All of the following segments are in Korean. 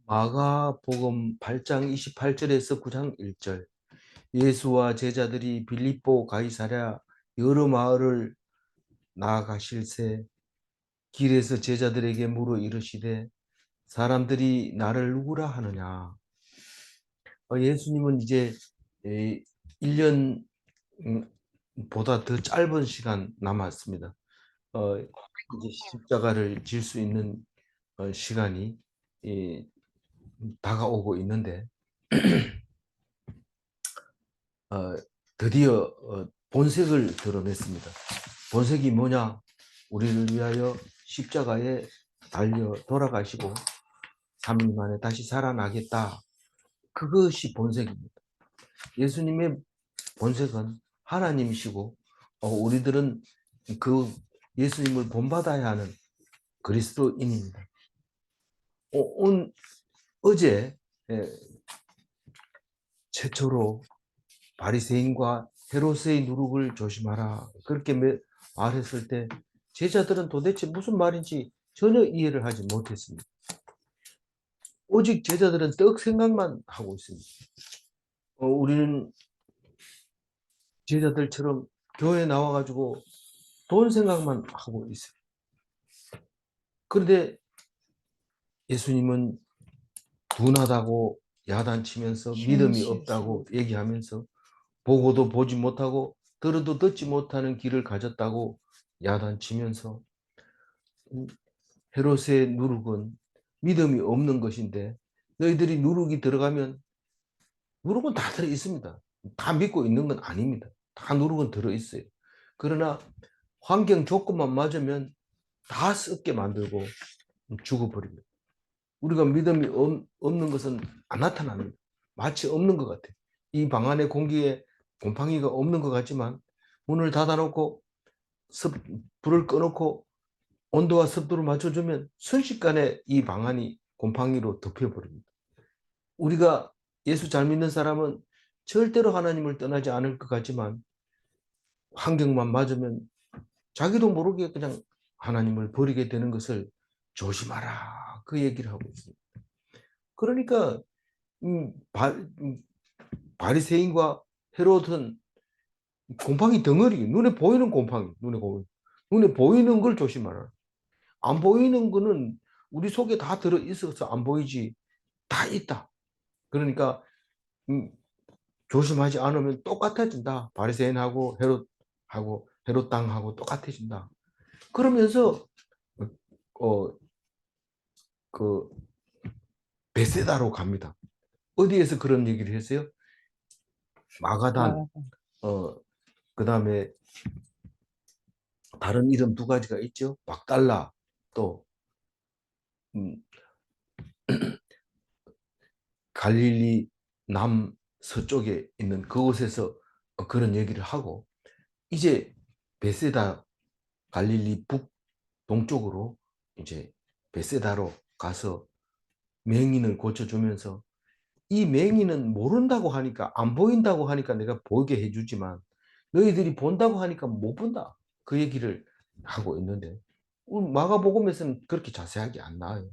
마가복음 8장 28절에서 9장 1절. 예수와 제자들이 빌립보 가이사랴 여러 마을을 나아가실새 길에서 제자들에게 물어 이르시되 사람들이 나를 누구라 하느냐. 예수님은 이제 1년 보다 더 짧은 시간 남았습니다. 이제 십자가를 질 수 있는 시간이 다가오고 있는데 드디어 본색을 드러냈습니다. 본색이 뭐냐? 우리를 위하여 십자가에 달려 돌아가시고 3일 만에 다시 살아나겠다. 그것이 본색입니다. 예수님의 본색은 하나님이시고 우리들은 그 예수님을 본받아야 하는 그리스도인입니다. 어제 최초로 바리새인과 헤롯의 누룩을 조심하라 그렇게 말했을 때 제자들은 도대체 무슨 말인지 전혀 이해를 하지 못했습니다. 오직 제자들은 떡 생각만 하고 있습니다. 우리는 제자들처럼 교회에 나와가지고 돈 생각만 하고 있어요. 그런데 예수님은 둔하다고 야단치면서 믿음이 없다고 얘기하면서 보고도 보지 못하고 들어도 듣지 못하는 길을 가졌다고 야단치면서 헤롯의 누룩은 믿음이 없는 것인데 너희들이 누룩이 들어가면 누룩은 다 들어있습니다. 다 믿고 있는 건 아닙니다. 다 누룩은 들어있어요. 그러나 환경 조건만 맞으면 다 썩게 만들고 죽어버립니다. 우리가 믿음이 없는 것은 안 나타납니다. 마치 없는 것 같아요. 이 방 안의 공기에 곰팡이가 없는 것 같지만 문을 닫아놓고 불을 꺼놓고 온도와 습도를 맞춰주면 순식간에 이 방 안이 곰팡이로 덮여버립니다. 우리가 예수 잘 믿는 사람은 절대로 하나님을 떠나지 않을 것 같지만 환경만 맞으면 자기도 모르게 그냥 하나님을 버리게 되는 것을 조심하라. 그 얘기를 하고 있습니다. 그러니까 바리새인과 헤롯은 곰팡이 덩어리, 눈에 보이는 곰팡이, 눈에 보이는 걸 조심하라. 안 보이는 거는 우리 속에 다 들어 있어서 안 보이지 다 있다. 그러니까 조심하지 않으면 똑같아진다. 바리새인하고 헤롯 당하고 똑같아진다. 그러면서 어, 그 베세다로 갑니다. 어디에서 그런 얘기를 했어요? 마가단, 그다음에 다른 이름 두 가지가 있죠. 막달라 또 갈릴리 남서쪽에 있는 그곳에서 그런 얘기를 하고 이제 베세다 갈릴리 북동쪽으로 이제 베세다로 가서 맹인을 고쳐주면서 이 맹인은 모른다고 하니까 안 보인다고 하니까 내가 보게 해주지만 너희들이 본다고 하니까 못 본다. 그 얘기를 하고 있는데 마가복음에서는 그렇게 자세하게 안 나와요.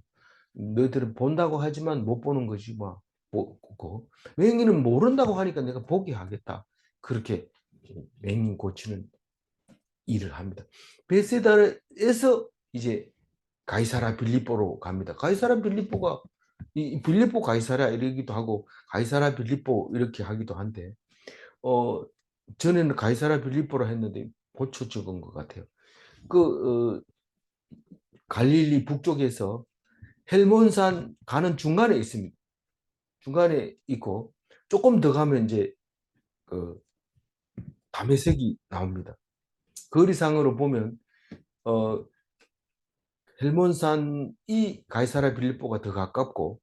너희들은 본다고 하지만 못 보는 것이 뭐 보고 맹인은 모른다고 하니까 내가 보게 하겠다. 그렇게 맹인 고치는 일을 합니다. 베세다에서 이제 가이사라 빌립보로 갑니다. 가이사라 빌립보가 이 빌립보 가이사라 이러기도 하고 가이사라 빌립보 이렇게 하기도 한데 전에는 가이사라 빌립보로 했는데 고쳐 적은 것 같아요. 그 갈릴리 북쪽에서 헬몬산 가는 중간에 있습니다. 중간에 있고 조금 더 가면 이제 그 다메섹이 나옵니다. 거리상으로 보면 헬몬산이 가이사라 빌립보가 더 가깝고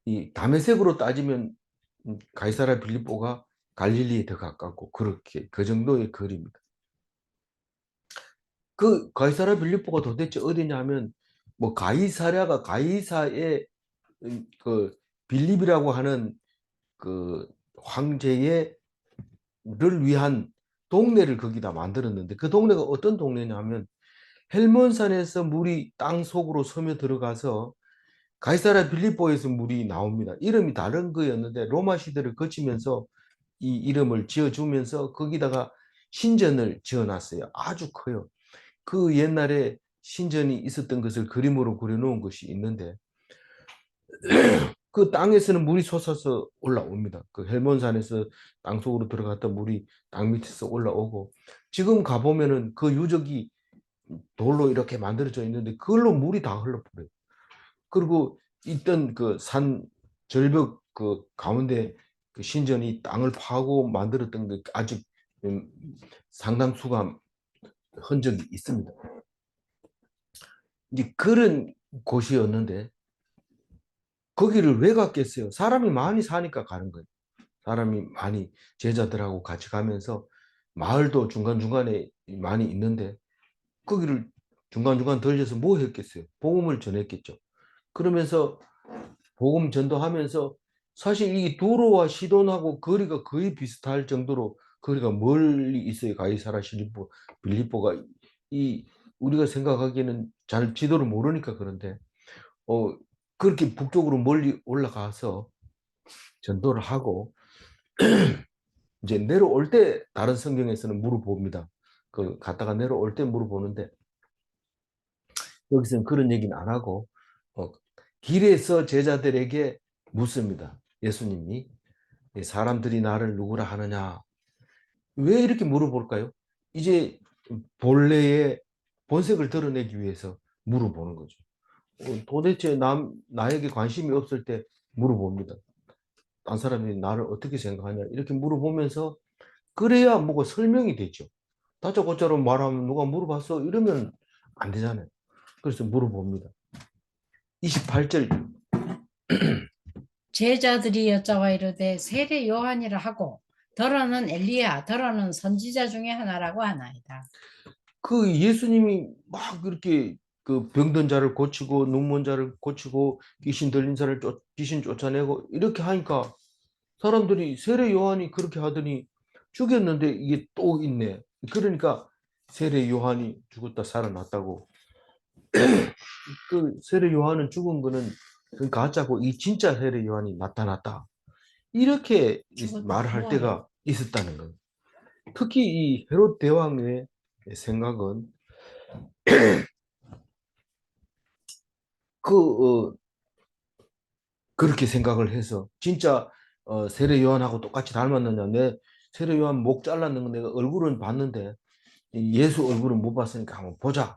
이 다메섹으로 따지면 가이사라 빌립보가 갈릴리에 더 가깝고 그렇게 그 정도의 거리입니다. 그 가이사라 빌립보가 도대체 어디냐면 뭐 가이사랴가 가이사의 그 빌립이라고 하는 그 황제의 를 위한 동네를 거기다 만들었는데 그 동네가 어떤 동네냐면 헬몬산에서 물이 땅 속으로 스며 들어가서 가이사랴 빌립보에서 물이 나옵니다. 이름이 다른 거였는데 로마 시대를 거치면서 이 이름을 지어주면서 거기다가 신전을 지어놨어요. 아주 커요. 그 옛날에 신전이 있었던 것을 그림으로 그려놓은 것이 있는데 그 땅에서는 물이 솟아서 올라옵니다. 그 헬몬산에서 땅속으로 들어갔던 물이 땅 밑에서 올라오고 지금 가보면은 그 유적이 돌로 이렇게 만들어져 있는데 그걸로 물이 다 흘러버려요. 그리고 있던 그 산 절벽 그 가운데 그 신전이 땅을 파고 만들었던 게 아직 상당수가 흔적이 있습니다. 이제 그런 곳이었는데 거기를 왜 갔겠어요? 사람이 많이 사니까 가는 거예요. 사람이 많이 제자들하고 같이 가면서 마을도 중간중간에 많이 있는데 거기를 중간중간 들려서 뭐 했겠어요? 복음을 전했겠죠. 그러면서 복음 전도하면서 사실 이 두로와 시돈하고 거리가 거의 비슷할 정도로 거리가 멀리 있어요. 가이사라 빌립보가 이 우리가 생각하기에는 잘 지도를 모르니까 그런데 그렇게 북쪽으로 멀리 올라가서 전도를 하고 이제 내려올 때 다른 성경에서는 물어봅니다. 그 갔다가 내려올 때 물어보는데 여기서는 그런 얘기는 안 하고 길에서 제자들에게 묻습니다. 예수님이 사람들이 나를 누구라 하느냐? 왜 이렇게 물어볼까요? 이제 본래의 본색을 드러내기 위해서 물어보는 거죠. 도대체 나에게 관심이 없을 때 물어봅니다. 딴 사람이 나를 어떻게 생각하냐 이렇게 물어보면서 그래야 뭐가 설명이 되죠. 다짜고짜로 말하면 누가 물어봤어 이러면 안 되잖아요. 그래서 물어봅니다. 28절 제자들이 여짜와 이르되 세례 요한이라 하고 더러는 엘리야 더러는 선지자 중에 하나라고 하나이다. 그 예수님이 막 그렇게 그 병든 자를 고치고 눈먼 자를 고치고 귀신 들린 자를 귀신 쫓아내고 이렇게 하니까 사람들이 세례 요한이 그렇게 하더니 죽였는데 이게 또 있네. 그러니까 세례 요한이 죽었다 살아났다고. 그 세례 요한은 죽은 거는 그 가짜고 이 진짜 세례 요한이 나타났다. 이렇게 말을 할 때가 있었다는 거예요. 특히 이 헤롯 대왕의 생각은 그렇게 생각을 해서 진짜 세례 요한하고 똑같이 닮았느냐 내 세례 요한 목 잘랐는 거 내가 얼굴은 봤는데 예수 얼굴은 못 봤으니까 한번 보자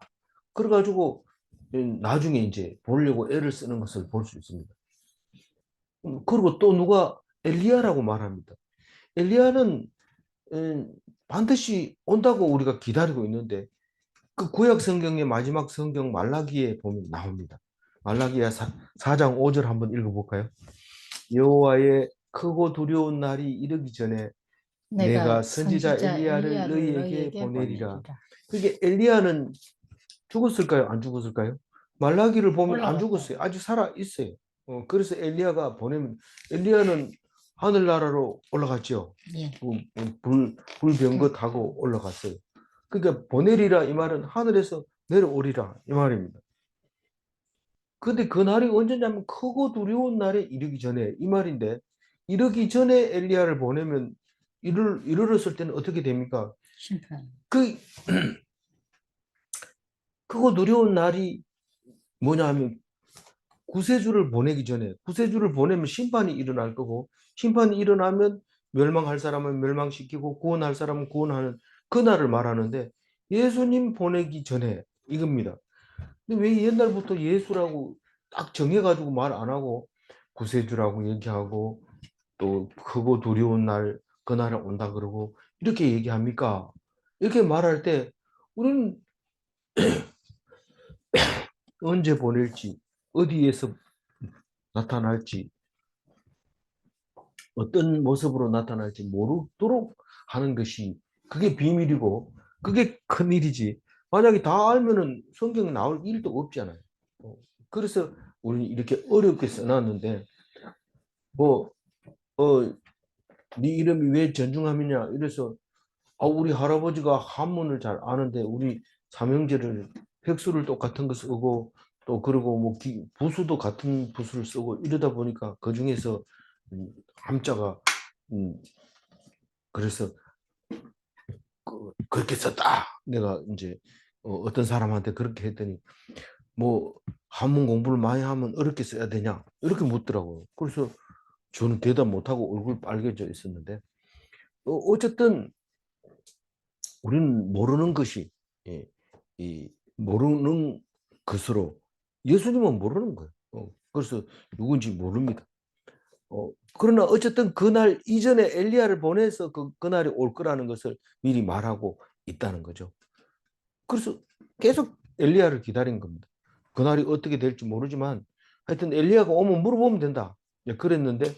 그래가지고 나중에 이제 보려고 애를 쓰는 것을 볼 수 있습니다. 그리고 또 누가 엘리야라고 말합니다. 엘리야는 반드시 온다고 우리가 기다리고 있는데 그 구약 성경의 마지막 성경 말라기에 보면 나옵니다. 말라기야 4장 5절 한번 읽어볼까요? 여호와의 크고 두려운 날이 이르기 전에 내가 선지자 엘리야를 너희에게 보내리라. 그게 엘리야는 죽었을까요? 안 죽었을까요? 말라기를 보면 안 죽었어요. 아직 살아 있어요. 그래서 엘리야가 보내면 엘리야는 하늘나라로 올라갔죠. 예. 불병거타고 올라갔어요. 그러니까 보내리라 이 말은 하늘에서 내려오리라 이 말입니다. 근데 그 날이 언제냐면 크고 두려운 날에 이르기 전에 이 말인데 이르기 전에 엘리야를 보내면 이르렀을 때는 어떻게 됩니까? 심판. 그 크고 두려운 날이 뭐냐 하면 구세주를 보내기 전에 구세주를 보내면 심판이 일어날 거고 심판이 일어나면 멸망할 사람은 멸망시키고 구원할 사람은 구원하는 그 날을 말하는데 예수님 보내기 전에 이겁니다. 근데 왜 옛날부터 예수라고 딱 정해가지고 말 안 하고 구세주라고 얘기하고 또 크고 두려운 날 그날은 온다 그러고 이렇게 얘기합니까? 이렇게 말할 때 우리는 언제 보낼지 어디에서 나타날지 어떤 모습으로 나타날지 모르도록 하는 것이 그게 비밀이고 그게 큰일이지. 만약에 다 알면은 성경 나올 일도 없잖아요. 그래서 우리는 이렇게 어렵게 써놨는데 뭐 네 이름이 왜 전중함이냐 이래서 우리 할아버지가 한문을 잘 아는데 우리 삼형제를 백수를 똑같은 거 쓰고 또 그리고 뭐 부수도 같은 부수를 쓰고 이러다 보니까 그 중에서 함자가 그래서 그렇게 썼다. 내가 이제 어떤 사람한테 그렇게 했더니 뭐 한문 공부를 많이 하면 어렵게 써야 되냐 이렇게 묻더라고요. 그래서 저는 대답 못하고 얼굴 빨개져 있었는데 어쨌든 우리는 모르는 것이 예, 이 모르는 것으로 예수님은 모르는 거예요. 그래서 누군지 모릅니다. 그러나 어쨌든 그날 이전에 엘리야를 보내서 그날이 올 거라는 것을 미리 말하고 있다는 거죠. 그래서 계속 엘리야를 기다린 겁니다. 그날이 어떻게 될지 모르지만 하여튼 엘리야가 오면 물어보면 된다. 그랬는데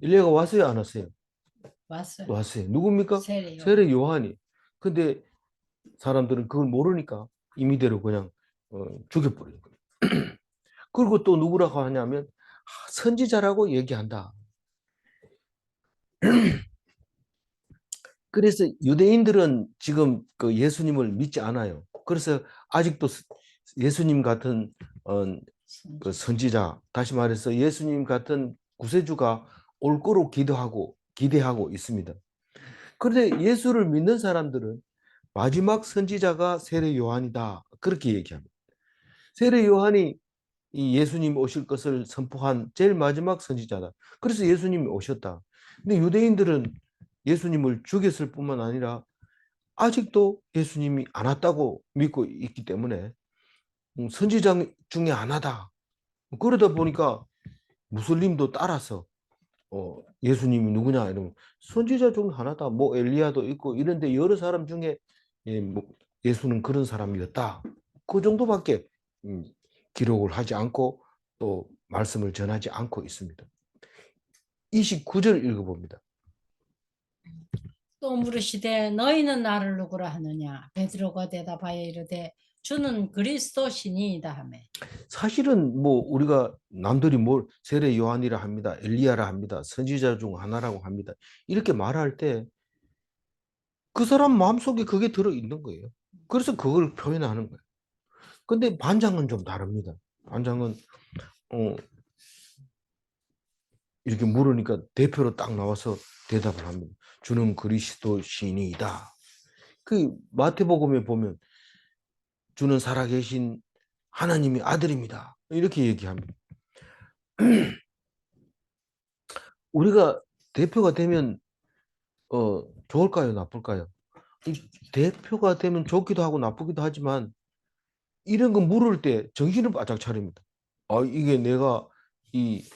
엘리야가 왔어요, 안 왔어요? 왔어요. 왔어요. 누굽니까? 세례 세례 요한. 요한이. 근데 사람들은 그걸 모르니까 임의대로 그냥 죽여버린 거예요. 그리고 또 누구라고 하냐면 선지자라고 얘기한다. 그래서 유대인들은 지금 그 예수님을 믿지 않아요. 그래서 아직도 예수님 같은 그 선지자, 다시 말해서 예수님 같은 구세주가 올 거로 기대하고 있습니다. 그런데 예수를 믿는 사람들은 마지막 선지자가 세례 요한이다. 그렇게 얘기합니다. 세례 요한이 이 예수님 오실 것을 선포한 제일 마지막 선지자다. 그래서 예수님이 오셨다. 근데 유대인들은 예수님을 죽였을 뿐만 아니라 아직도 예수님이 안 왔다고 믿고 있기 때문에 선지자 중에 하나다. 그러다 보니까 무슬림도 따라서 예수님이 누구냐 이러면 선지자 중 하나다. 뭐 엘리야도 있고 이런데 여러 사람 중에 뭐 예수는 그런 사람이었다. 그 정도밖에 기록을 하지 않고 또 말씀을 전하지 않고 있습니다. 29절 읽어봅니다. 또 물으시되 너희는 나를 누구라 하느냐. 베드로가 대답하여 이르되 주는 그리스도 신이이다 하매. 사실은 뭐 우리가 남들이 뭘 세례 요한이라 합니다. 엘리야라 합니다. 선지자 중 하나라고 합니다. 이렇게 말할 때 그 사람 마음속에 그게 들어 있는 거예요. 그래서 그걸 표현하는 거예요. 근데 반장은 좀 다릅니다. 반장은 이렇게 물으니까 대표로 딱 나와서 대답을 합니다. 주는 그리스도 신이다. 그 마태복음에 보면 주는 살아계신 하나님의 아들입니다. 이렇게 얘기합니다. 우리가 대표가 되면 좋을까요? 나쁠까요? 대표가 되면 좋기도 하고 나쁘기도 하지만 이런 거 물을 때 정신을 바짝 차립니다. 이게 내가 이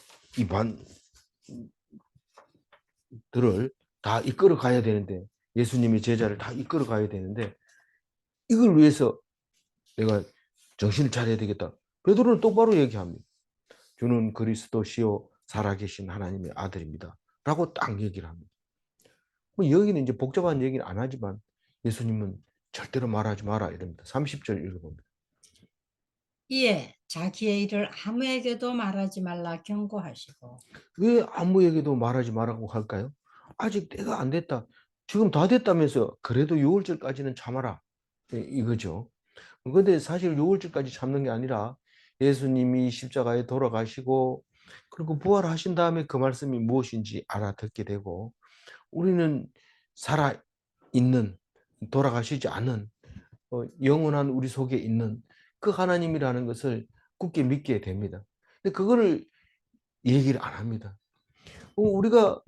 반들을 다 이끌어 가야 되는데 예수님의 제자를 다 이끌어 가야 되는데 이걸 위해서 내가 정신을 차려야 되겠다. 베드로는 똑바로 얘기합니다. 주는 그리스도시요 살아계신 하나님의 아들입니다. 라고 딱 얘기를 합니다. 뭐 여기는 이제 복잡한 얘기는 안 하지만 예수님은 절대로 말하지 마라 이럽니다. 30절 읽어봅니다. 이에 자기의 일을 아무에게도 말하지 말라 경고하시고. 왜 아무에게도 말하지 말라고 할까요? 아직 때가 안 됐다. 지금 다 됐다면서 그래도 6월절까지는 참아라. 이거죠. 근데 사실 6월절까지 참는 게 아니라 예수님이 십자가에 돌아가시고 그리고 부활하신 다음에 그 말씀이 무엇인지 알아듣게 되고 우리는 살아 있는 돌아가시지 않은 영원한 우리 속에 있는 그 하나님이라는 것을 굳게 믿게 됩니다. 근데 그거를 얘기를 안 합니다. 우리가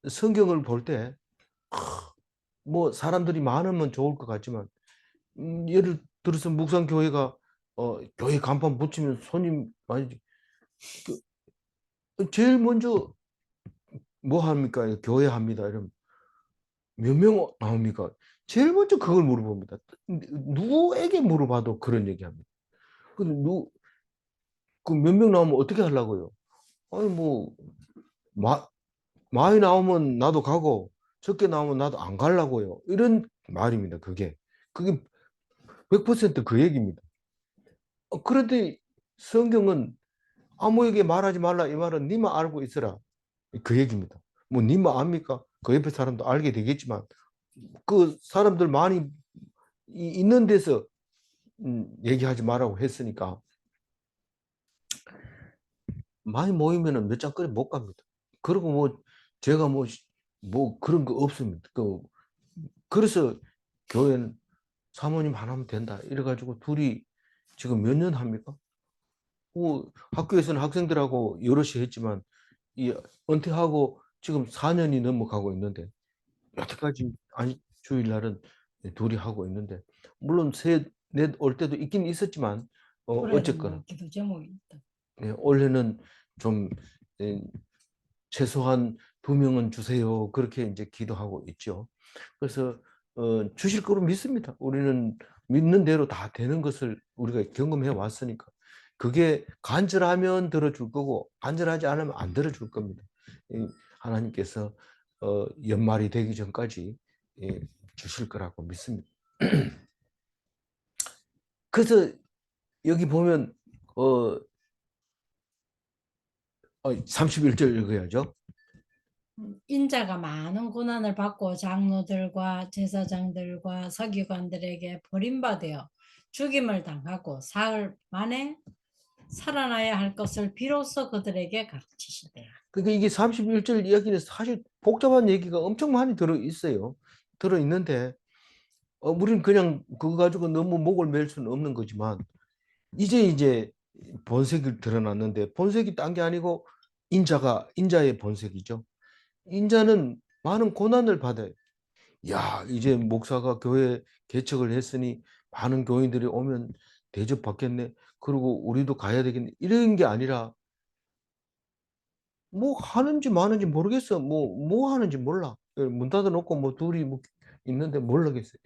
성경을 볼 때 뭐 사람들이 많으면 좋을 것 같지만 예를 들어서 묵상교회가 교회 간판 붙이면 손님 많이 제일 먼저 뭐 합니까? 교회 합니다. 이러면 몇 명 나옵니까? 제일 먼저 그걸 물어봅니다. 누구에게 물어봐도 그런 얘기합니다. 근데 그 몇 명 나오면 어떻게 하려고요? 아니 뭐 많이 나오면 나도 가고 적게 나오면 나도 안 가려고요. 이런 말입니다. 그게 100%그 얘기입니다. 그런데 성경은 아무에게 말하지 말라 이 말은 니만 알고 있으라 그 얘기입니다. 뭐 니만 압니까? 그 옆에 사람도 알게 되겠지만 그 사람들 많이 있는 데서 얘기하지 말라고 했으니까 많이 모이면은 몇 장거리 못 갑니다. 그리고 뭐 제가 뭐 그런 거 없습니다. 그래서 교회는 사모님 하나면 된다. 이래가지고 둘이 지금 몇 년 합니까? 학교에서는 학생들하고 여럿이 했지만 이 은퇴하고 지금 4년이 넘어가고 있는데 여태까지 주일날은 둘이 하고 있는데 물론 셋, 넷 올 때도 있긴 있었지만 올해는 뭐 어쨌거나 기도 제목이 있다. 올해는 좀 예, 최소한 2명은 주세요. 그렇게 이제 기도하고 있죠. 그래서 주실 거로 믿습니다. 우리는 믿는 대로 다 되는 것을 우리가 경험해 왔으니까. 그게 간절하면 들어줄 거고 간절하지 않으면 안 들어줄 겁니다. 하나님께서 연말이 되기 전까지 예, 주실 거라고 믿습니다. 그래서 여기 보면 31절 읽어야죠. 인자가 많은 고난을 받고 장로들과 제사장들과 서기관들에게 버림받아 죽임을 당하고 사흘 만에 살아나야 할 것을 비로소 그들에게 가르치시되. 그러니까 이게 31절 이야기는 사실 복잡한 얘기가 엄청 많이 들어 있어요. 들어 있는데 우리는 그냥 그거 가지고 너무 목을 맬 수는 없는 거지만 이제 본색이 드러났는데 본색이 딴 게 아니고 인자의 본색이죠. 인자는 많은 고난을 받아요. 야, 이제 목사가 교회 개척을 했으니 많은 교인들이 오면 대접받겠네. 그리고 우리도 가야 되겠네. 이런 게 아니라 뭐 하는지 마는지 모르겠어. 뭐 하는지 몰라. 문 닫아놓고 뭐 둘이 뭐 있는데 모르겠어요.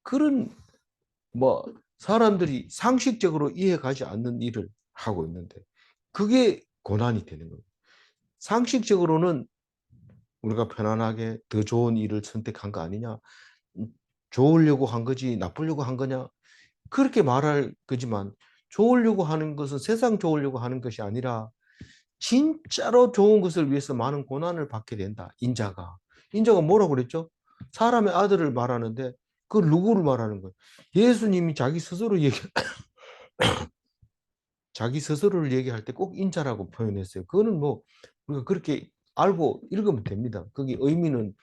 그런 뭐 사람들이 상식적으로 이해가지 않는 일을 하고 있는데 그게 고난이 되는 거예요. 상식적으로는 우리가 편안하게 더 좋은 일을 선택한 거 아니냐? 좋으려고 한 거지 나쁘려고 한 거냐? 그렇게 말할 거지만 좋으려고 하는 것은 세상 좋으려고 하는 것이 아니라 진짜로 좋은 것을 위해서 많은 고난을 받게 된다. 인자가 뭐라고 그랬죠? 사람의 아들을 말하는데 그 누구를 말하는 거예요? 예수님이 자기 스스로를 얘기할 때 꼭 인자라고 표현했어요. 그거는 뭐 우리가 그렇게 알고 읽으면 됩니다. 거기 의미는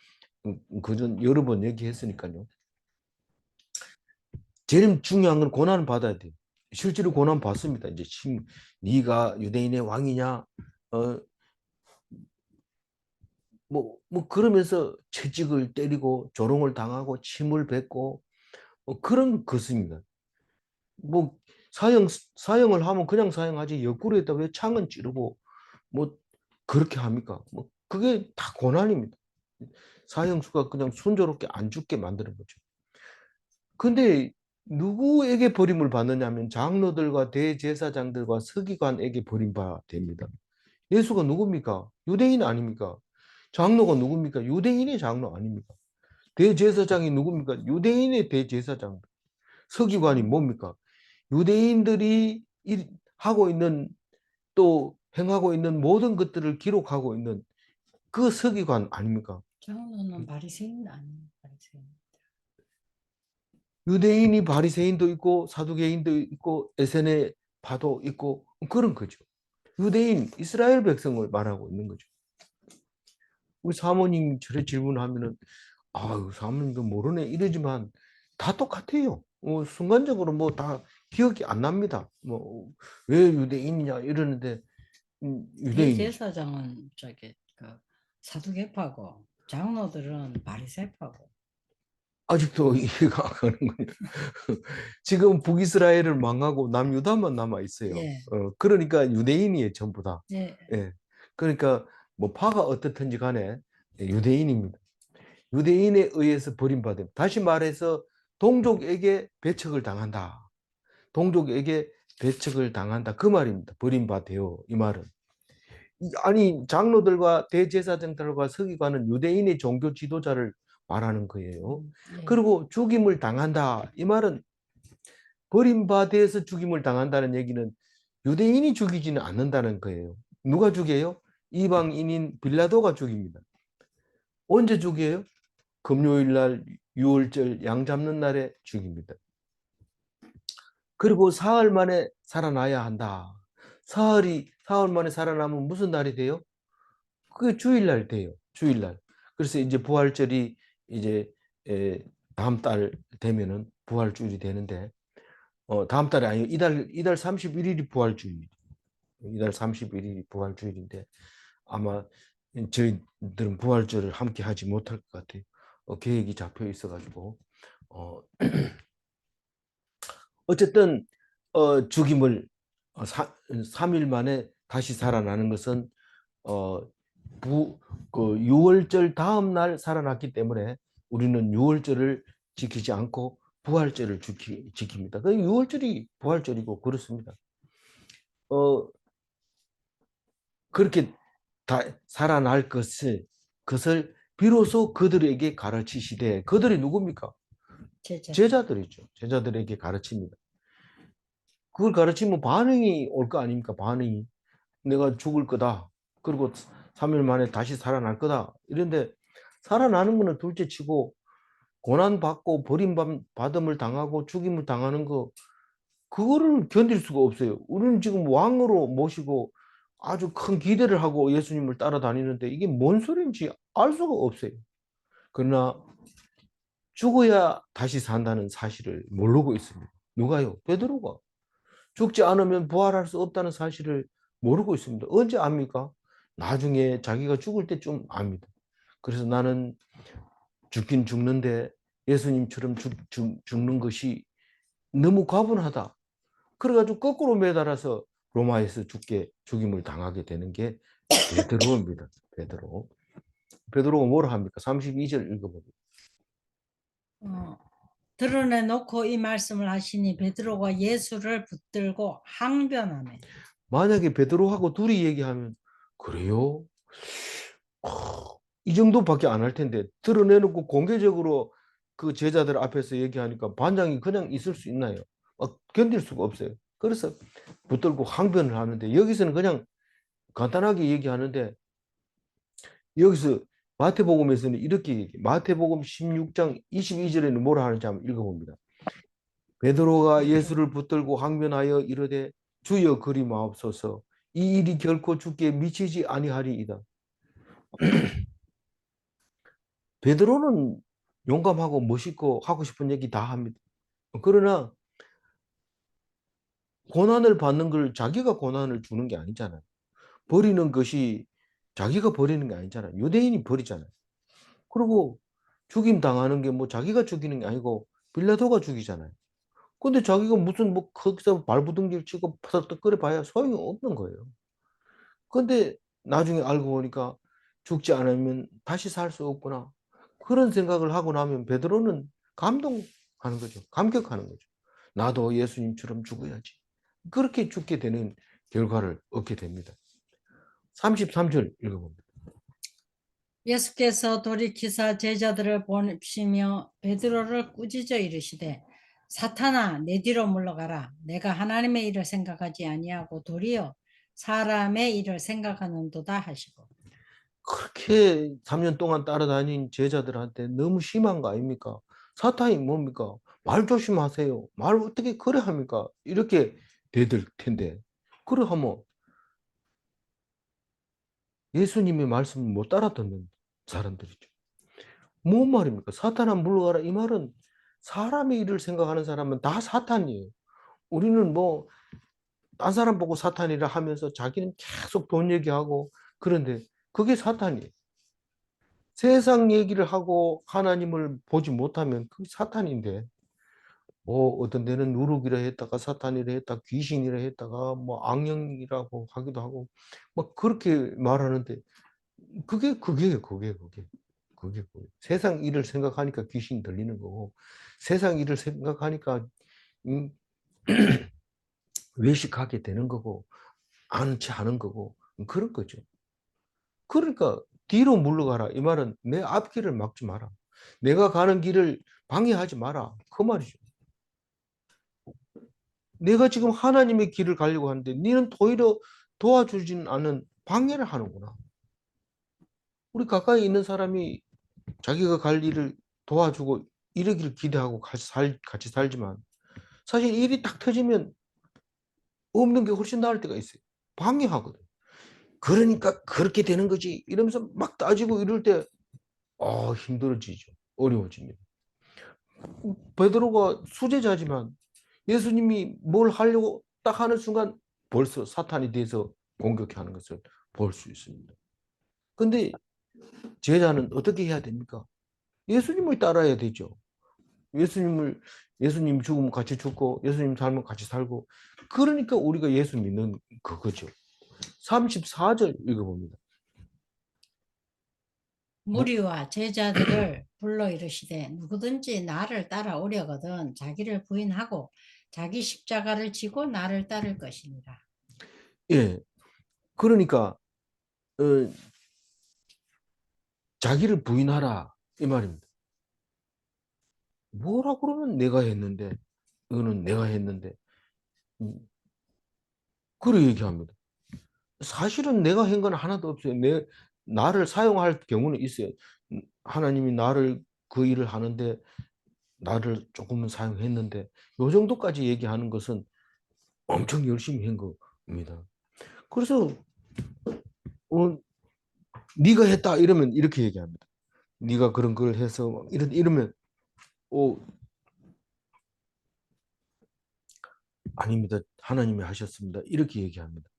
그전 여러 번 얘기했으니까요. 제일 중요한 건 고난을 받아야 돼요. 실제로 고난 받습니다. 이제 네가 유대인의 왕이냐? 그러면서 채찍을 때리고 조롱을 당하고 침을 뱉고 그런 것입니다. 뭐 사형을 하면 그냥 사형하지 옆구리에다 왜 창은 찌르고 뭐 그렇게 합니까? 뭐 그게 다 고난입니다. 사형수가 그냥 순조롭게 안 죽게 만드는 거죠. 근데 누구에게 버림을 받느냐면 장로들과 대제사장들과 서기관에게 버림받습니다. 예수가 누굽니까? 유대인 아닙니까? 장로가 누굽니까? 유대인의 장로 아닙니까? 대제사장이 누굽니까? 유대인의 대제사장. 서기관이 뭡니까? 유대인들이 하고 있는 또 행하고 있는 모든 것들을 기록하고 있는 그 서기관 아닙니까? 장로는 바리새인 아니에요. 바리새인. 유대인이 바리새인도 있고 사두개인도 있고 에세네 파도 있고 그런 거죠. 유대인 이스라엘 백성을 말하고 있는 거죠. 우리 사모님 저래 질문하면은 아유 사모님도 모르네 이러지만 다 똑같아요. 순간적으로 뭐 다 기억이 안 납니다. 뭐 왜 유대인이냐 이러는데 유대인이죠. 대제사장은 그 사두개파고 장로들은 바리새파고. 아직도 이해가 안 가는군요. 지금 북이스라엘을 망하고 남유다만 남아 있어요. 예, 그러니까 유대인이에요, 전부 다. 예. 예. 그러니까 뭐 파가 어떻든지 간에 유대인입니다. 유대인에 의해서 버림받음. 다시 말해서 동족에게 배척을 당한다. 동족에게 배척을 당한다. 그 말입니다. 버림받아요. 이 말은. 아니 장로들과 대제사장들과 서기관은 유대인의 종교 지도자를 말하는 거예요. 예. 그리고 죽임을 당한다. 이 말은 버림받아서 죽임을 당한다는 얘기는 유대인이 죽이지는 않는다는 거예요. 누가 죽여요? 이방인인 빌라도가 죽입니다. 언제 죽여요? 금요일 날, 유월절 양 잡는 날에 죽입니다. 그리고 사흘 만에 살아나야 한다. 사흘 만에 살아나면 무슨 날이 돼요? 그게 주일날 돼요. 주일날. 그래서 이제 부활절이 이제 다음 달 되면은 부활주일이 되는데, 다음 달이 아니고 이달 31일이 부활주일. 이달 31일이 부활주일인데 아마 저희들은 부활절을 함께 하지 못할 것 같아요. 계획이 잡혀 있어가지고 어, 어쨌든 죽임을 3일 만에 다시 살아나는 것은 어, 유월절 다음 날 살아났기 때문에 우리는 유월절을 지키지 않고 부활절을 지킵니다. 그 유월절이 부활절이고 그렇습니다. 어, 그렇게 다 살아날 것을 비로소 그들에게 가르치시되, 그들이 누굽니까? 제자. 제자들이죠. 제자들에게 가르칩니다. 그걸 가르치면 반응이 올 거 아닙니까? 반응이. 내가 죽을 거다. 그리고 3일 만에 다시 살아날 거다. 이런데 살아나는 거는 둘째 치고 고난받고 버림받음을 당하고 죽임을 당하는 거, 그거를 견딜 수가 없어요. 우리는 지금 왕으로 모시고 아주 큰 기대를 하고 예수님을 따라다니는데 이게 뭔 소리인지 알 수가 없어요. 그러나 죽어야 다시 산다는 사실을 모르고 있습니다. 누가요? 베드로가. 죽지 않으면 부활할 수 없다는 사실을 모르고 있습니다. 언제 압니까? 나중에 자기가 죽을 때쯤 압니다. 그래서 나는 죽긴 죽는데 예수님처럼 죽는 것이 너무 과분하다. 그래가지고 거꾸로 매달아서 로마에서 죽임을 당하게 되는 게 베드로입니다. 베드로. 베드로가 뭐라 합니까? 32절 읽어봅니다. 어, 드러내놓고 이 말씀을 하시니 베드로가 예수를 붙들고 항변하네. 만약에 베드로하고 둘이 얘기하면 그래요? 이 정도밖에 안 할 텐데 드러내놓고 공개적으로 그 제자들 앞에서 얘기하니까 반장이 그냥 있을 수 있나요? 견딜 수가 없어요. 그래서 붙들고 항변을 하는데 여기서는 그냥 간단하게 얘기하는데, 여기서 마태복음에서는 이렇게 얘기해요. 마태복음 16장 22절에는 뭐라 하는지 한번 읽어봅니다. 베드로가 예수를 붙들고 항변하여 이르되 주여 그리 마옵소서, 이 일이 결코 주께 미치지 아니하리이다. 베드로는 용감하고 멋있고 하고 싶은 얘기 다 합니다. 그러나 고난을 받는 걸 자기가 고난을 주는 게 아니잖아요. 버리는 것이 자기가 버리는 게 아니잖아요. 유대인이 버리잖아요. 그리고 죽임 당하는 게 뭐 자기가 죽이는 게 아니고 빌라도가 죽이잖아요. 근데 자기가 무슨 뭐 거기서 발부둥질 치고 퍼덕거려 봐야 소용이 없는 거예요. 근데 나중에 알고 보니까 죽지 않으면 다시 살 수 없구나. 그런 생각을 하고 나면 베드로는 감동하는 거죠. 감격하는 거죠. 나도 예수님처럼 죽어야지. 그렇게 죽게 되는 결과를 얻게 됩니다. 33절 읽어봅니다. 예수께서 돌이키사 제자들을 보시며 베드로를 꾸짖어 이르시되 사탄아 내 뒤로 물러가라. 내가 하나님의 일을 생각하지 아니하고 도리어 사람의 일을 생각하는도다 하시고. 그렇게 3년 동안 따라다닌 제자들한테 너무 심한 거 아닙니까? 사탄이 뭡니까? 말 조심하세요. 말 어떻게 그래 합니까? 이렇게 되들 텐데. 그래 하면 예수님의 말씀을 못 따라듣는 사람들이죠. 뭔 말입니까? 사탄아 물러가라. 이 말은 사람의 일을 생각하는 사람은 다 사탄이에요. 우리는 뭐 딴 사람 보고 사탄이라 하면서 자기는 계속 돈 얘기하고, 그런데 그게 사탄이에요. 세상 얘기를 하고 하나님을 보지 못하면 그게 사탄인데, 뭐 어떤 데는 누룩이라 했다가 사탄이라 했다가 귀신이라 했다가 뭐 악령이라고 하기도 하고 막 그렇게 말하는데, 그게 세상 일을 생각하니까 귀신 들리는 거고, 세상 일을 생각하니까 음, 외식하게 되는 거고, 아는 체 하는 거고, 그런 거죠. 그러니까 뒤로 물러가라 이 말은 내 앞길을 막지 마라, 내가 가는 길을 방해하지 마라, 그 말이죠. 내가 지금 하나님의 길을 가려고 하는데 너는 오히려 도와주진 않는 방해를 하는구나. 우리 가까이 있는 사람이 자기가 갈 일을 도와주고 이러기를 기대하고 같이 살지만 사실 일이 딱 터지면 없는 게 훨씬 나을 때가 있어요. 방해하거든. 그러니까 그렇게 되는 거지 이러면서 막 따지고 이럴 때 힘들어지죠. 어려워집니다. 베드로가 수제자지만 예수님이 뭘 하려고 딱 하는 순간 벌써 사탄이 돼서 공격하는 것을 볼 수 있습니다. 근데 제자는 어떻게 해야 됩니까? 예수님을 따라야 되죠. 예수님 죽으면 같이 죽고 예수님 살면 같이 살고, 그러니까 우리가 예수 믿는 그거죠. 34절 읽어봅니다. 뭐, 무리와 제자들을 불러 이르시되 누구든지 나를 따라오려거든 자기를 부인하고 자기 십자가를 지고 나를 따를 것이니라. 예, 그러니까 어, 자기를 부인하라 이 말입니다. 뭐라 그러면 내가 했는데, 이거는 내가 했는데, 음, 그렇게 얘기합니다. 사실은 내가 한 건 하나도 없어요. 나를 사용할 경우는 있어요. 하나님이 나를 그 일을 하는데 나를 조금은 사용했는데, 요 정도까지 얘기하는 것은 엄청 열심히 한 겁니다. 그래서 네가 했다 이러면 이렇게 얘기합니다. 네가 그런 걸 해서 이러면 어, 아닙니다. 하나님이 하셨습니다. 이렇게 얘기합니다.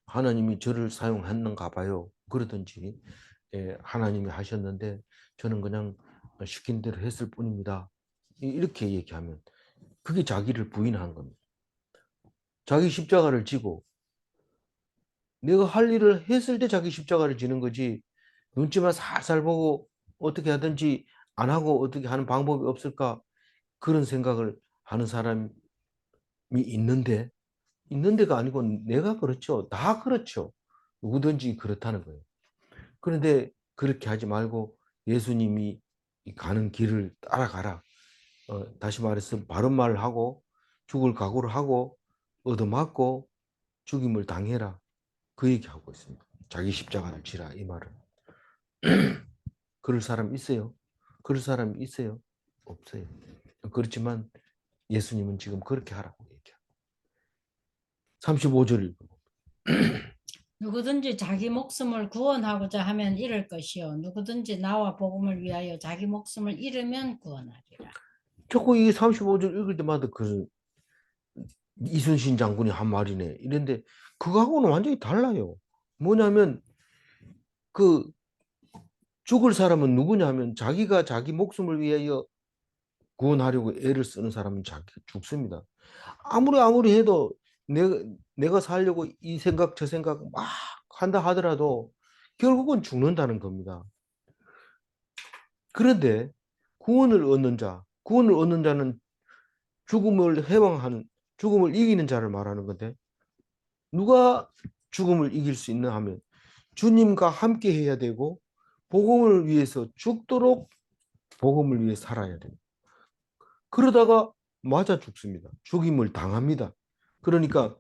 하나님이 저를 사용했는가 봐요. 그러든지 하나님이 하셨는데 저는 그냥 시킨 대로 했을 뿐입니다. 이렇게 얘기하면 그게 자기를 부인한 겁니다. 자기 십자가를 지고 내가 할 일을 했을 때 자기 십자가를 지는 거지, 눈치만 살살 보고 어떻게 하든지 안 하고 어떻게 하는 방법이 없을까 그런 생각을 하는 사람이 있는데가 아니고 내가 그렇죠. 다 그렇죠. 누구든지 그렇다는 거예요. 그런데 그렇게 하지 말고 예수님이 가는 길을 따라가라. 다시 말해서 바른 말을 하고 죽을 각오를 하고 얻어맞고 죽임을 당해라. 그 얘기하고 있습니다. 자기 십자가를 지라 이 말은. 그럴 사람 있어요? 그럴 사람이 있어요? 없어요. 그렇지만 예수님은 지금 그렇게 하라고 얘기해요. 35절 읽어. 누구든지 자기 목숨을 구원하고자 하면 잃을 것이요 누구든지 나와 복음을 위하여 자기 목숨을 잃으면 구원하리라. 자꾸 이 35절 읽을 때마다 그 이순신 장군이 한 말이네. 이런데 그거하고는 완전히 달라요. 뭐냐면 그 죽을 사람은 누구냐면 자기가 자기 목숨을 위하여 구원하려고 애를 쓰는 사람은 자기가 죽습니다. 아무리 해도 내가 살려고 이 생각 저 생각 막 한다 하더라도 결국은 죽는다는 겁니다. 그런데 구원을 얻는 자는 죽음을 이기는 자를 말하는 건데, 누가 죽음을 이길 수 있나 하면 주님과 함께 해야 되고 복음을 위해서 죽도록 복음을 위해 살아야 됩니다. 그러다가 맞아 죽습니다. 죽임을 당합니다. 그러니까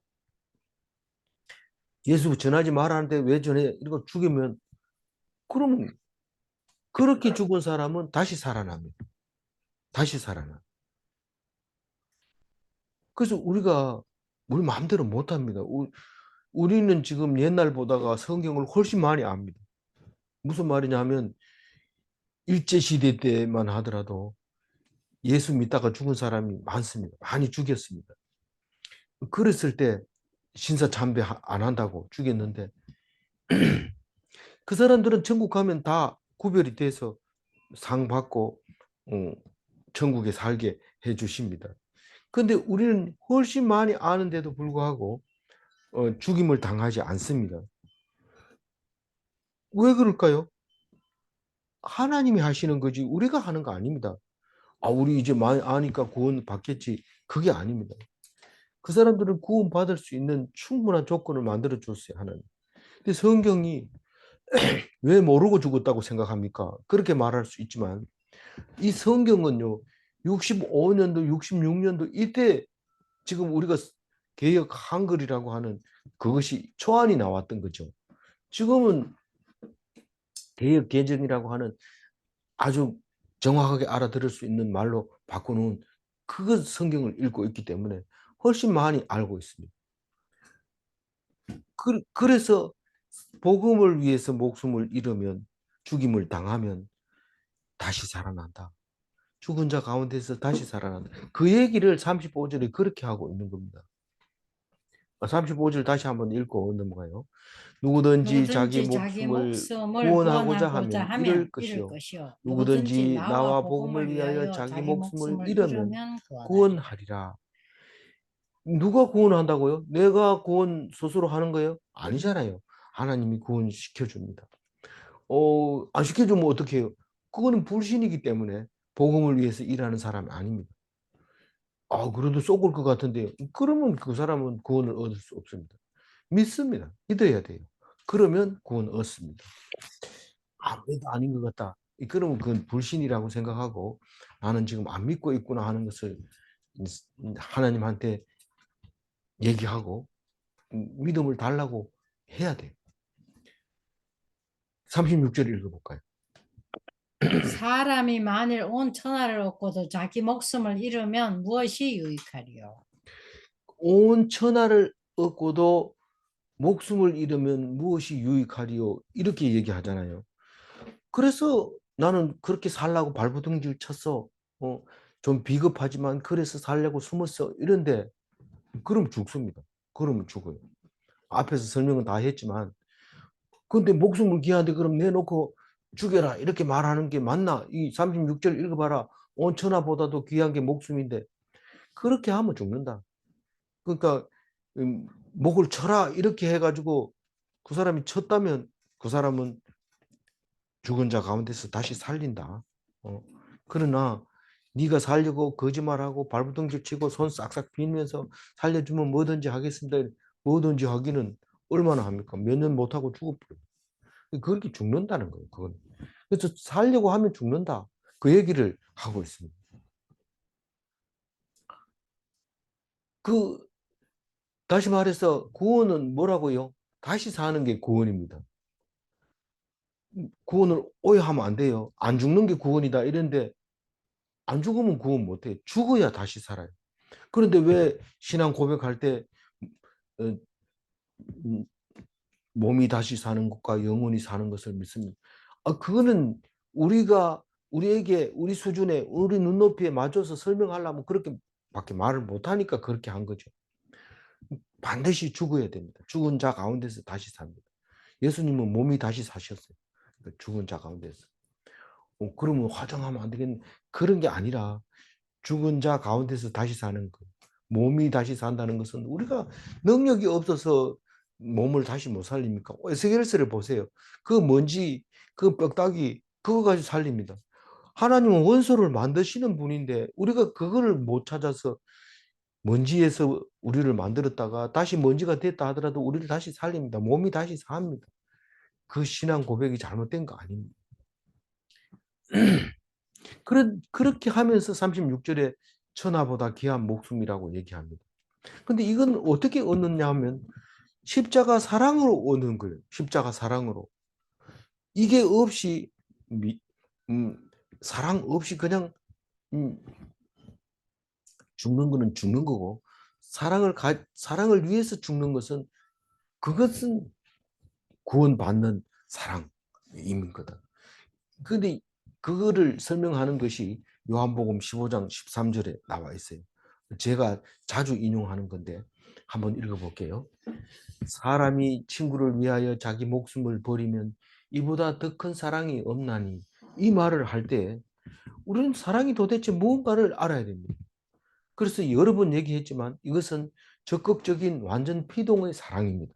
예수 전하지 말라는데 왜 전해? 이거 죽이면, 그러면 그렇게 죽은 사람은 다시 살아납니다. 다시 살아나. 그래서 우리가 우리 마음대로 못 합니다. 우리는 지금 옛날보다가 성경을 훨씬 많이 압니다. 무슨 말이냐면 일제시대 때만 하더라도 예수 믿다가 죽은 사람이 많습니다. 많이 죽였습니다. 그랬을 때 신사참배 안 한다고 죽였는데 그 사람들은 천국 가면 다 구별이 돼서 상 받고 어, 천국에 살게 해 주십니다. 근데 우리는 훨씬 많이 아는데도 불구하고 죽임을 당하지 않습니다. 왜 그럴까요? 하나님이 하시는 거지 우리가 하는 거 아닙니다. 우리 이제 많이 아니까 구원 받겠지. 그게 아닙니다. 그 사람들은 구원 받을 수 있는 충분한 조건을 만들어 줬어요, 하나님. 근데 성경이 왜 모르고 죽었다고 생각합니까? 그렇게 말할 수 있지만 이 성경은요, 65년도, 66년도 이때 지금 우리가 개역 한글이라고 하는 그것이 초안이 나왔던 거죠. 지금은 개역 개정이라고 하는 아주 정확하게 알아들을 수 있는 말로 바꾸는 그 성경을 읽고 있기 때문에 훨씬 많이 알고 있습니다. 그래서 복음을 위해서 목숨을 잃으면, 죽임을 당하면 다시 살아난다. 죽은 자 가운데서 다시 살아난다. 그 얘기를 35절에 그렇게 하고 있는 겁니다. 35절 다시 한번 읽고 넘어가요. 누구든지 자기 누구든지 자기 목숨을 목숨을 구원하고자 구원하고자 하면 하면 잃을 잃을 것이요. 것이요. 누구든지 누구든지 나와 나와 복음을 복음을 위하여 위하여 자기 자기 목숨을 목숨을 잃으면 잃으면 구원하리라. 구원하리라. 누가 구원한다고요? 내가 구원 스스로 하는 거예요? 아니잖아요. 하나님이 구원시켜 줍니다. 안 시켜주면 어떻게 해요? 그거는 불신이기 때문에 복음을 위해서 일하는 사람이 아닙니다. 그래도 속을 것 같은데요. 그러면 그 사람은 구원을 얻을 수 없습니다. 믿습니다. 믿어야 돼요. 그러면 구원 얻습니다. 아무래도 아닌 것 같다. 그러면 그건 불신이라고 생각하고 나는 지금 안 믿고 있구나 하는 것을 하나님한테 얘기하고 믿음을 달라고 해야 돼요. 36절 읽어볼까요? 사람이 만일 온 천하를 얻고도 자기 목숨을 잃으면 무엇이 유익하리요? 온 천하를 얻고도 목숨을 잃으면 무엇이 유익하리요? 이렇게 얘기하잖아요. 그래서 나는 그렇게 살라고 발버둥질 쳤어. 좀 비겁하지만 그래서 살려고 숨었어. 이런데 그럼 죽습니다. 그러면 죽어요. 앞에서 설명은 다 했지만 근데 목숨을 기한데 그럼 내놓고 죽여라 이렇게 말하는 게 맞나? 이 36절 읽어봐라. 온 천하보다도 귀한 게 목숨인데 그렇게 하면 죽는다. 그러니까 목을 쳐라 이렇게 해가지고 그 사람이 쳤다면 그 사람은 죽은 자 가운데서 다시 살린다. 그러나 네가 살려고 거짓말하고 발부둥질 치고 손 싹싹 빌면서 살려주면 뭐든지 하겠습니다. 뭐든지 하기는 얼마나 합니까? 몇 년 못하고 죽어버려요. 그렇게 죽는다는 거예요. 그건. 그래서 살려고 하면 죽는다. 그 얘기를 하고 있습니다. 그 다시 말해서 구원은 뭐라고요? 다시 사는 게 구원입니다. 구원을 오해하면 안 돼요. 안 죽는 게 구원이다 이런데 안 죽으면 구원 못 해요. 죽어야 다시 살아요. 그런데 왜 신앙 고백할 때 어, 음, 몸이 다시 사는 것과 영혼이 사는 것을 믿습니다. 그거는 우리가 우리에게 우리 수준에 우리 눈높이에 맞춰서 설명하려면 그렇게밖에 말을 못하니까 그렇게 한 거죠. 반드시 죽어야 됩니다. 죽은 자 가운데서 다시 삽니다. 예수님은 몸이 다시 사셨어요. 죽은 자 가운데서. 그러면 화장하면 안 되겠네. 그런 게 아니라 죽은 자 가운데서 다시 사는 것. 몸이 다시 산다는 것은 우리가 능력이 없어서 몸을 다시 못 살립니까? 에스겔서를 보세요. 그 먼지, 그 뼈다귀, 그거 가지고 살립니다. 하나님은 원소를 만드시는 분인데 우리가 그거를 못 찾아서 먼지에서 우리를 만들었다가 다시 먼지가 됐다 하더라도 우리를 다시 살립니다. 몸이 다시 삽니다. 그 신앙 고백이 잘못된 거 아닙니다. 그렇게 하면서 36절에 천하보다 귀한 목숨이라고 얘기합니다. 근데 이건 어떻게 얻느냐 하면 십자가 사랑으로 얻는 거예요. 십자가 사랑으로. 이게 없이 음, 사랑 없이 그냥 음, 죽는 거는 죽는 거고 사랑을 위해서 죽는 것은 그것은 구원받는 사랑인 거다. 근데 그거를 설명하는 것이 요한복음 15장 13절에 나와 있어요. 제가 자주 인용하는 건데 한번 읽어볼게요. 사람이 친구를 위하여 자기 목숨을 버리면 이보다 더 큰 사랑이 없나니 이 말을 할 때 우리는 사랑이 도대체 무언가를 알아야 됩니다. 그래서 여러 번 얘기했지만 이것은 적극적인 완전 피동의 사랑입니다.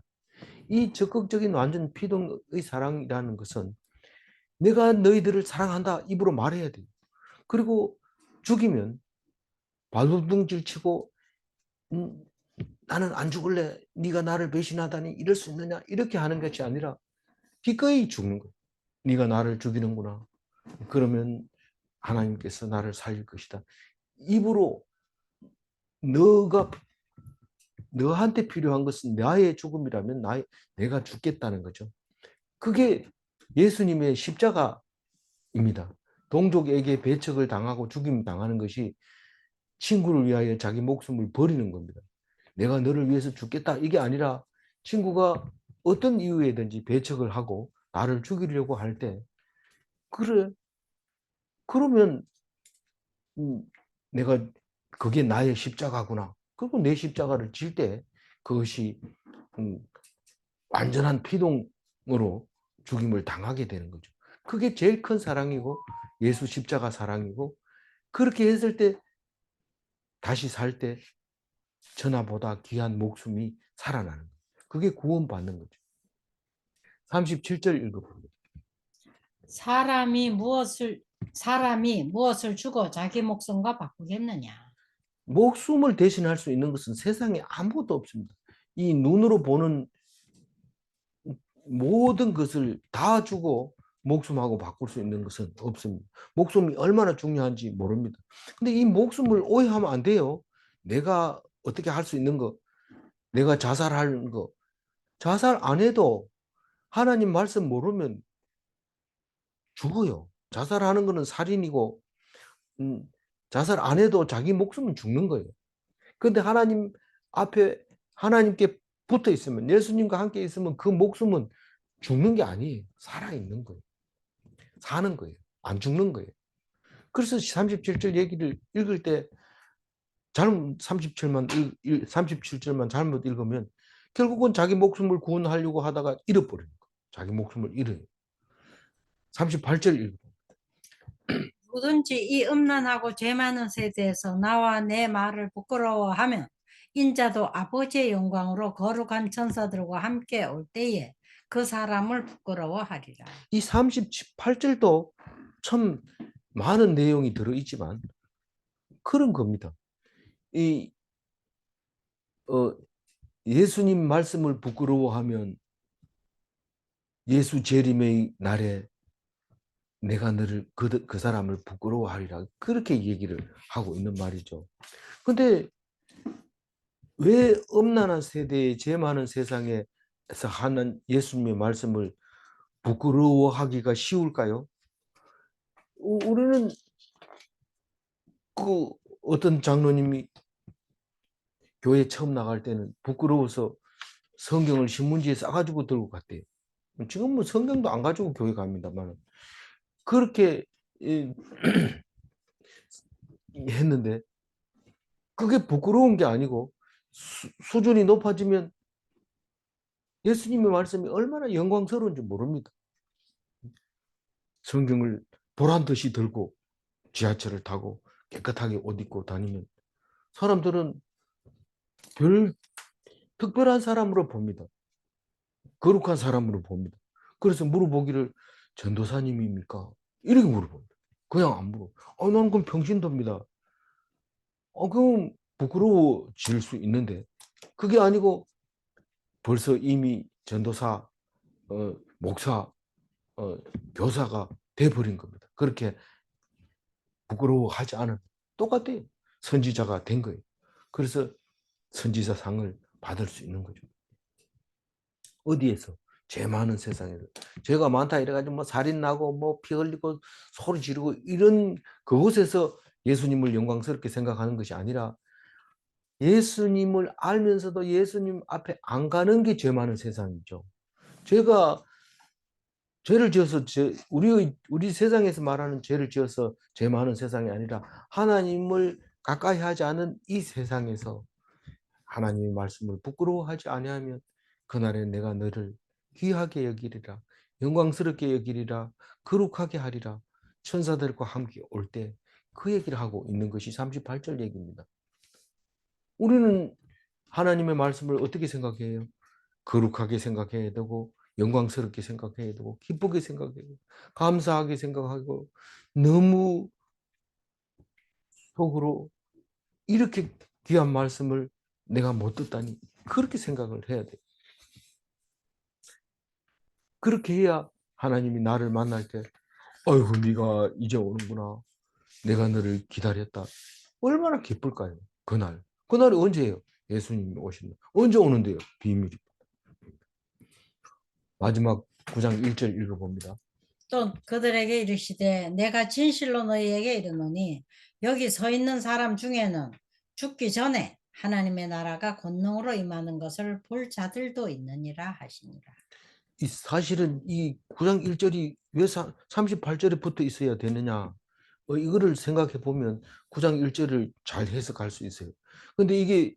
이 적극적인 완전 피동의 사랑이라는 것은 내가 너희들을 사랑한다 입으로 말해야 돼요. 그리고 죽이면 발버둥질 치고 음, 나는 안 죽을래. 네가 나를 배신하다니 이럴 수 있느냐 이렇게 하는 것이 아니라 기꺼이 죽는 거예요. 네가 나를 죽이는구나. 그러면 하나님께서 나를 살릴 것이다. 입으로 너가 너한테 필요한 것은 나의 죽음이라면 내가 죽겠다는 거죠. 그게 예수님의 십자가입니다. 동족에게 배척을 당하고 죽임 당하는 것이 친구를 위하여 자기 목숨을 버리는 겁니다. 내가 너를 위해서 죽겠다 이게 아니라 친구가 어떤 이유에든지 배척을 하고 나를 죽이려고 할 때, 그래, 그러면 내가 그게 나의 십자가구나. 그리고 내 십자가를 질 때 그것이 음, 완전한 피동으로 죽임을 당하게 되는 거죠. 그게 제일 큰 사랑이고 예수 십자가 사랑이고, 그렇게 했을 때 다시 살 때 천하보다 귀한 목숨이 살아나는 거예요. 그게 구원받는 거죠. 37절 읽어봅니다. 사람이 무엇을 주고 자기 목숨과 바꾸겠느냐. 목숨을 대신할 수 있는 것은 세상에 아무것도 없습니다. 이 눈으로 보는 모든 것을 다 주고 목숨하고 바꿀 수 있는 것은 없습니다. 목숨이 얼마나 중요한지 모릅니다. 근데 이 목숨을 오해하면 안 돼요. 내가 어떻게 할 수 있는 거, 내가 자살하는 거, 자살 안 해도 하나님 말씀 모르면 죽어요. 자살하는 거는 살인이고, 음, 자살 안 해도 자기 목숨은 죽는 거예요. 그런데 하나님 앞에 하나님께 붙어 있으면, 예수님과 함께 있으면 그 목숨은 죽는 게 아니에요. 살아있는 거예요. 사는 거예요. 안 죽는 거예요. 그래서 37절 얘기를 읽을 때 잘못 37절만 잘못 읽으면 결국은 자기 목숨을 구원하려고 하다가 잃어버리는 거예요. 자기 목숨을 잃어요. 38절 읽어. 누구든지 이 음란하고 죄 많은 세대에서 나와 내 말을 부끄러워하면 인자도 아버지의 영광으로 거룩한 천사들과 함께 올 때에 그 사람을 부끄러워하리라. 이 38절도 참 많은 내용이 들어있지만 그런 겁니다. 이 예수님 말씀을 부끄러워하면 예수 재림의 날에 내가 너를 그 사람을 부끄러워하리라, 그렇게 얘기를 하고 있는 말이죠. 근데 왜 음란한 세대에 죄 많은 세상에서 하는 예수님의 말씀을 부끄러워하기가 쉬울까요? 우리는 그 어떤 장로님이 교회 처음 나갈 때는 부끄러워서 성경을 신문지에 싸가지고 들고 갔대요. 지금은 성경도 안 가지고 교회 갑니다만 그렇게 했는데 그게 부끄러운 게 아니고 수준이 높아지면 예수님의 말씀이 얼마나 영광스러운지 모릅니다. 성경을 보란 듯이 들고 지하철을 타고 깨끗하게 옷 입고 다니면 사람들은 별 특별한 사람으로 봅니다. 거룩한 사람으로 봅니다. 그래서 물어보기를 전도사님입니까? 이렇게 물어봅니다. 그냥 안 물어. 나는 그럼 평신도입니다. 그럼 부끄러워질 수 있는데 그게 아니고 벌써 이미 전도사, 목사, 교사가 돼버린 겁니다. 그렇게 부끄러워하지 않은, 똑같아요. 선지자가 된 거예요. 그래서 선지자상을 받을 수 있는 거죠. 어디에서? 죄 많은 세상에서. 죄가 많다 이래가지고 뭐 살인 나고 뭐 피 흘리고 소리 지르고 이런 그곳에서 예수님을 영광스럽게 생각하는 것이 아니라 예수님을 알면서도 예수님 앞에 안 가는 게 죄 많은 세상이죠. 죄가 죄를 지어서 우리 세상에서 말하는 죄를 지어서 죄 많은 세상이 아니라 하나님을 가까이 하지 않은 이 세상에서 하나님의 말씀을 부끄러워하지 아니하면 그날에 내가 너를 귀하게 여기리라, 영광스럽게 여기리라, 거룩하게 하리라, 천사들과 함께 올 때 그 얘기를 하고 있는 것이 38절 얘기입니다. 우리는 하나님의 말씀을 어떻게 생각해요? 거룩하게 생각해야 되고 영광스럽게 생각해야 되고 기쁘게 생각해야 되고 감사하게 생각하고, 너무 속으로 이렇게 귀한 말씀을 내가 못 듣다니 그렇게 생각을 해야 돼요. 그렇게 해야 하나님이 나를 만날 때 어이구 네가 이제 오는구나, 내가 너를 기다렸다, 얼마나 기쁠까요? 그날이 언제예요? 예수님이 오신다. 언제 오는데요? 비밀이. 마지막 9장 1절 읽어봅니다. 또 그들에게 이르시되 내가 진실로 너희에게 이르노니 여기 서 있는 사람 중에는 죽기 전에 하나님의 나라가 권능으로 임하는 것을 볼 자들도 있느니라 하시니라. 이 사실은 이 9장 1절이 왜 38절에 붙어 있어야 되느냐? 이거를 생각해 보면 9장 1절을 잘 해석할 수 있어요. 근데 이게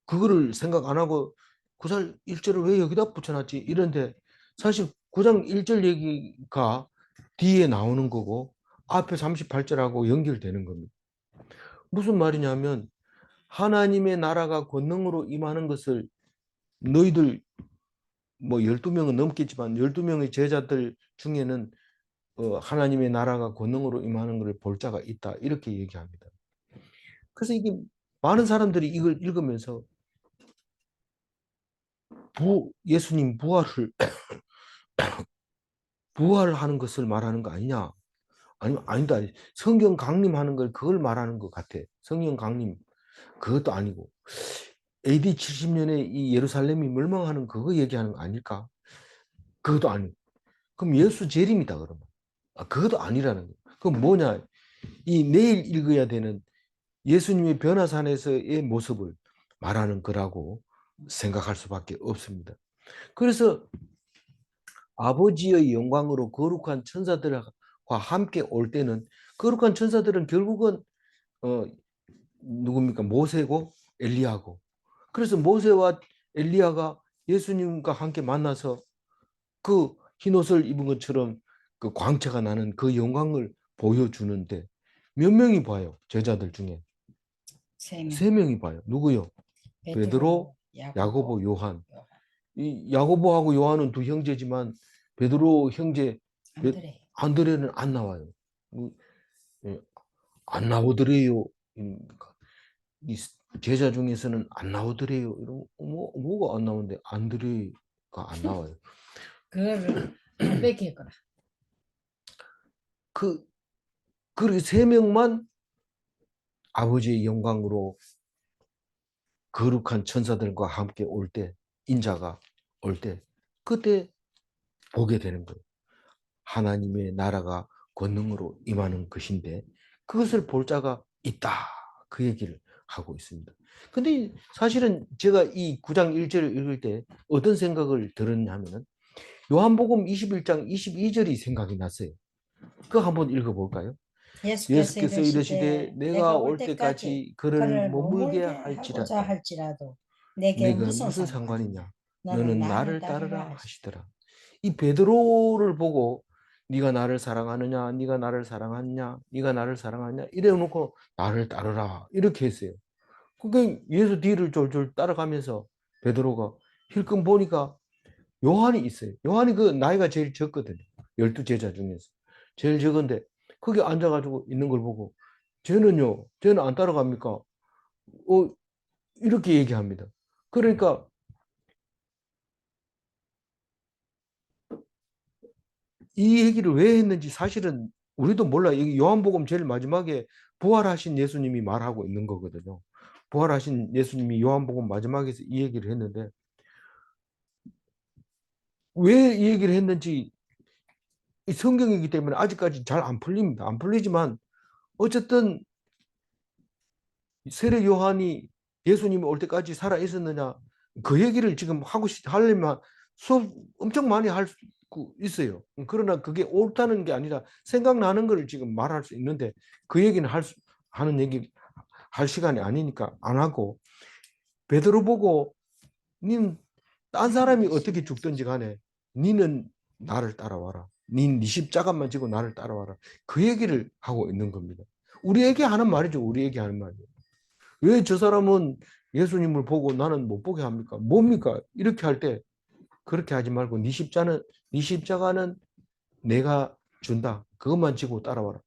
그거를 생각 안 하고 9장 1절을 왜 여기다 붙여놨지? 이런데 사실 9장 1절 얘기가 뒤에 나오는 거고 앞에 38절하고 연결되는 겁니다. 무슨 말이냐면 하나님의 나라가 권능으로 임하는 것을 너희들 뭐 12명은 넘겠지만 12명의 제자들 중에는 하나님의 나라가 권능으로 임하는 것을 볼 자가 있다. 이렇게 얘기합니다. 그래서 이게 많은 사람들이 이걸 읽으면서 예수님 부활하는 것을 말하는 거 아니냐? 아니면 아니다. 성경 강림하는 걸 그걸 말하는 것 같아. 성경 강림 그것도 아니고 AD 70년에 이 예루살렘이 멸망하는 그거 얘기하는 거 아닐까? 그것도 아니고. 그럼 예수 재림이다 그러면. 그것도 아니라는 거. 그럼 뭐냐? 이 내일 읽어야 되는 예수님의 변화산에서의 모습을 말하는 거라고 생각할 수밖에 없습니다. 그래서 아버지의 영광으로 거룩한 천사들과 함께 올 때는 거룩한 천사들은 결국은 누굽니까? 모세고 엘리야고. 그래서 모세와 엘리야가 예수님과 함께 만나서 그 흰옷을 입은 것처럼 그 광채가 나는 그 영광을 보여주는데 몇 명이 봐요? 제자들 중에 세 명. 세 명이 봐요. 누구요? 베드로, 야고보, 요한. 이 야고보하고 요한은 두 형제지만 베드로 형제 안드레는 안 나와요. 예, 안 나오더래요. 이 제자 중에서는 안 나오더래요. 이런 뭐가 안 나오는데 안드레가 안 나와요. 그거를 고백했거라. 그렇게 세 명만 아버지의 영광으로 거룩한 천사들과 함께 올 때, 인자가 올 때, 그때 보게 되는 거예요. 하나님의 나라가 권능으로 임하는 것인데 그것을 볼 자가 있다. 그 얘기를 하고 있습니다. 근데 사실은 제가 이 9장 1절을 읽을 때 어떤 생각을 들었냐면은 요한복음 21장 22절이 생각이 났어요. 그거 한번 읽어볼까요? 예수께서 이르시되 내가 올 때까지 그를 머물게 할지라도 내게 내가 무슨 상관이냐? 너는 나를 따르라 하시더라. 이 베드로를 보고 네가 나를 사랑하느냐? 네가 나를 사랑하느냐? 네가 나를 사랑하느냐? 이래 놓고 나를 따르라 이렇게 했어요. 그러니까 예수 뒤를 졸졸 따라가면서 베드로가 힐끔 보니까 요한이 있어요. 요한이 그 나이가 제일 적거든요. 12제자 중에서. 제일 적은데 거기 앉아가지고 있는 걸 보고 쟤는요, 쟤는 안 따라갑니까? 이렇게 얘기합니다. 그러니까 이 얘기를 왜 했는지 사실은 우리도 몰라요. 이 요한복음 제일 마지막에 부활하신 예수님이 말하고 있는 거거든요. 부활하신 예수님이 요한복음 마지막에서 이 얘기를 했는데 왜 이 얘기를 했는지 이 성경이기 때문에 아직까지 잘 안 풀립니다. 안 풀리지만 어쨌든 세례 요한이 예수님이 올 때까지 살아 있었느냐 그 얘기를 지금 하려면 수업 엄청 많이 할 수 있어요. 그러나 그게 옳다는 게 아니라 생각나는 걸 지금 말할 수 있는데 그 얘기는 하는 얘기 할 시간이 아니니까 안 하고 베드로 보고 니는 딴 사람이 어떻게 죽든지 간에 니는 나를 따라와라. 네 십자가만 지고 나를 따라와라. 그 얘기를 하고 있는 겁니다. 우리에게 하는 말이죠. 우리에게 하는 말이에요. 왜 저 사람은 예수님을 보고 나는 못 보게 합니까? 뭡니까? 이렇게 할 때 그렇게 하지 말고 네 십자가는 내가 준다. 그것만 지고 따라와라.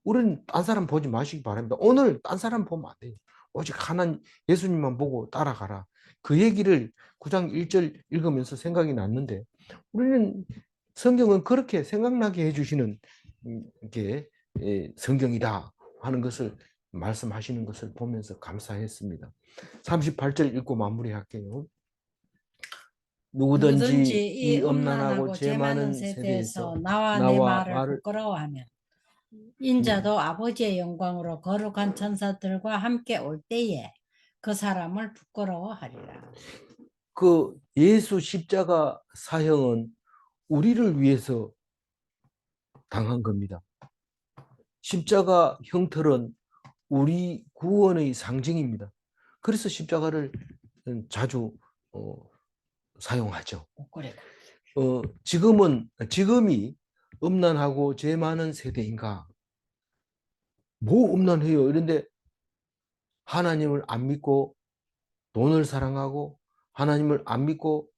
우리는 딴 사람 보지 마시기 바랍니다. 오늘 딴 사람 보면 안 돼요. 오직 하나님 예수님만 보고 따라가라. 그 얘기를 9장 1절 읽으면서 생각이 났는데 우리는 성경은 그렇게 생각나게 해주시는 게 성경이다 하는 것을 말씀하시는 것을 보면서 감사했습니다. 38절 읽고 마무리할게요. 누구든지 이 엄난하고 죄 많은 세대에서 나와 내 말을 부끄러워하면 인자도 아버지의 영광으로 거룩한 천사들과 함께 올 때에 그 사람을 부끄러워하리라. 그 예수 십자가 사형은 우리를 위해서 당한 겁니다. 십자가 형틀은 우리 구원의 상징입니다. 그래서 십자가를 자주 사용하죠. 목걸이가. 지금이 음란하고 죄 많은 세대인가? 뭐 음란해요? 이런데 하나님을 안 믿고 돈을 사랑하고 하나님을 안 믿고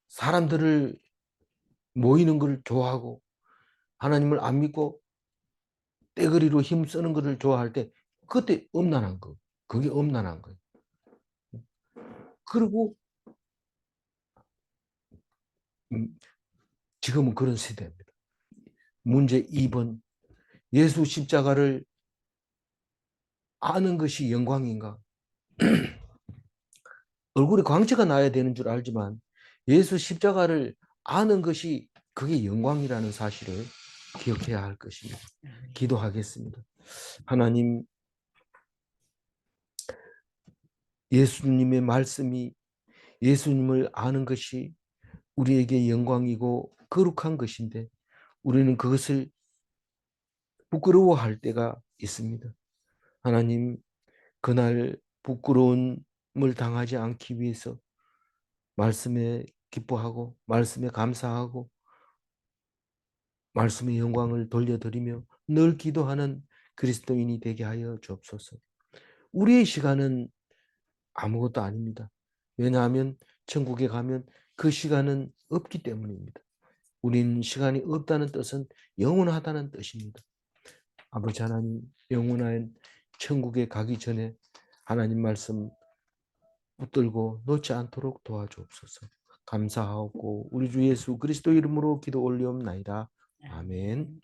사람들을 모이는 걸 좋아하고 하나님을 안 믿고 떼거리로 힘쓰는 것을 좋아할 때 그때 음란한 거. 그게 음란한 거예요. 그리고 지금은 그런 시대입니다. 문제 2번. 예수 십자가를 아는 것이 영광인가? 얼굴에 광채가 나야 되는 줄 알지만 예수 십자가를 아는 것이 그게 영광이라는 사실을 기억해야 할 것입니다. 기도하겠습니다. 하나님, 예수님의 말씀이 예수님을 아는 것이 우리에게 영광이고 거룩한 것인데 우리는 그것을 부끄러워할 때가 있습니다. 하나님, 그날 부끄러움을 당하지 않기 위해서 말씀에 기뻐하고 말씀에 감사하고 말씀의 영광을 돌려드리며 늘 기도하는 그리스도인이 되게 하여 주옵소서. 우리의 시간은 아무것도 아닙니다. 왜냐하면 천국에 가면 그 시간은 없기 때문입니다. 우리는 시간이 없다는 뜻은 영원하다는 뜻입니다. 아버지 하나님, 영원한 천국에 가기 전에 하나님 말씀 붙들고 놓지 않도록 도와주옵소서. 감사하고 우리 주 예수 그리스도 이름으로 기도 올리옵나이다. 아멘.